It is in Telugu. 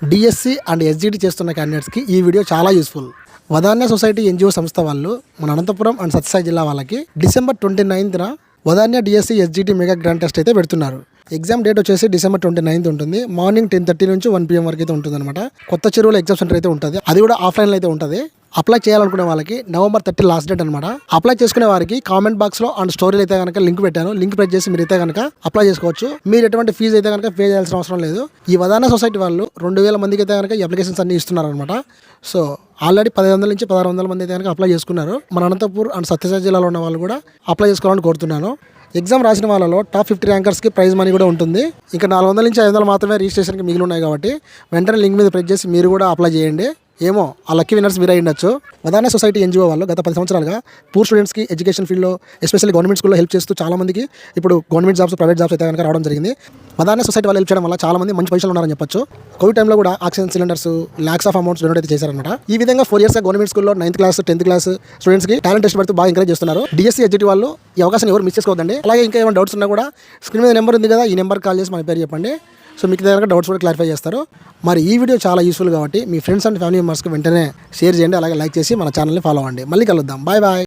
డిఎస్సి అండ్ ఎస్జిటి చేస్తున్న క్యాండిడేట్స్కి ఈ వీడియో చాలా యూస్ఫుల్. వదాన్య సొసైటీ ఎన్జిఓ సంస్థ వాళ్ళు మన అనంతపురం అండ్ సత్యసాయి జిల్లా వాళ్ళకి December 29న వదాన్య DSC SGT mega grand test అయితే పెడుతున్నారు. ఎగ్జామ్ డేట్ వచ్చేసి December 29 ఉంటుంది. మార్నింగ్ 10:30 నుంచి 1 PM వరకు అయితే ఉంటుంది అనమాట. కొత్త చెరువుల ఎగ్జామ్ సెంటర్ అయితే ఉంటుంది. అది కూడా ఆఫ్లైన్లో అయితే ఉంటుంది. అప్లై చేయాలనుకునే వాళ్ళకి November 30 లాస్ట్ డేట్ అనమాట. అప్లై చేసుకునే వారికి కామెంట్ బాక్స్లో అండ్ స్టోరీలు అయితే కనుక లింక్ పెట్టాను. లింక్ ప్రెస్ చేసి మీరు అయితే కనుక అప్లై చేసుకోవచ్చు. మీరు ఎటువంటి ఫీజు అయితే కనుక పే చేయాల్సిన అవసరం లేదు. ఈ వదాన్య సొసైటీ వాళ్ళు 2000 మందికి అయితే కనుక అప్లికేషన్స్ అన్ని ఇస్తున్నారు అనమాట. సో ఆల్రెడీ 1500 నుంచి 1600 మంది అయితే కనుక అప్లై చేసుకున్నారు. మన అనంతపూర్ అండ్ సత్యసాయి జిల్లాలో ఉన్న వాళ్ళు కూడా అప్లై చేసుకోవాలని కోరుతున్నాను. ఎగ్జామ్ రాసిన వాళ్ళలో టాప్ 50 ర్యాంకర్స్కి ప్రైజ్ మనీ కూడా ఉంటుంది. ఇంకా 400 నుంచి 500 మాత్రమే రిజిస్ట్రేషన్కి మిగిలి ఉన్నాయి కాబట్టి వెంటనే లింక్ మీద ప్రెస్ చేసి మీరు కూడా అప్లై చేయండి. ఏమో ఆ లక్కీ విన్నర్స్ మీరు అయి ఉండొచ్చు. వదాన్య సొసైటీ ఎన్జిఓ వాళ్ళు గత 10 సంవత్సరాలుగా పూర్ స్టూడెంట్స్కి ఎడ్యుకేషన్ ఫీల్డ్లో ఎస్పెషల్లీ గవర్నమెంట్ స్కూల్లో హెల్ప్ చేస్తూ చాలా మందికి ఇప్పుడు గవర్నమెంట్ జాబ్స్, ప్రైవేట్ జాబ్స్ అయితే కనుక రావడం జరిగింది. వదాన్య సొసైటీ వాళ్ళు హెల్ప్ చేయడం వల్ల చాలా మంది మంచి పొజిషన్లో ఉన్నారని చెప్పొచ్చు. కోవిడ్ టైంలో కూడా oxygen cylinders lakhs of amounts donate అయితే చేశారన్నమాట. ఈ విధంగా 4 years గవర్నమెంట్ స్కూల్లో 9th క్లాస్ 10th క్లాస్ స్టూడెంట్స్కి టాలెంట్ టెస్ట్ పెడుతూ బాగా ఎంకరేజ్ చేస్తున్నారు. డిఎస్సి ఎస్జిటి వాళ్ళు ఈ అవకాశం ఎవరు మిస్ చేసుకోవద్దండి. అలాగే ఇంకా ఏమైనా డౌట్స్ ఉన్నా కూడా స్క్రీన్ మీద నెంబర్ ఉంది కదా, ఈ నెంబర్ కాల్ చేసి మన పేరు చెప్పండి. సో మీకు దగ్గర డౌట్స్ కూడా క్లారిఫై చేస్తారు. మరి ఈ వీడియో చాలా యూస్ఫుల్ కాబట్టి మీ ఫ్రెండ్స్ అండ్ ఫ్యామిలీ మెంబర్స్కి వెంటనే షేర్ చేయండి. అలాగే లైక్ చేసి మన ఛానల్ని ఫాలో అవ్వండి. మళ్ళీ కలుద్దాం. Bye bye.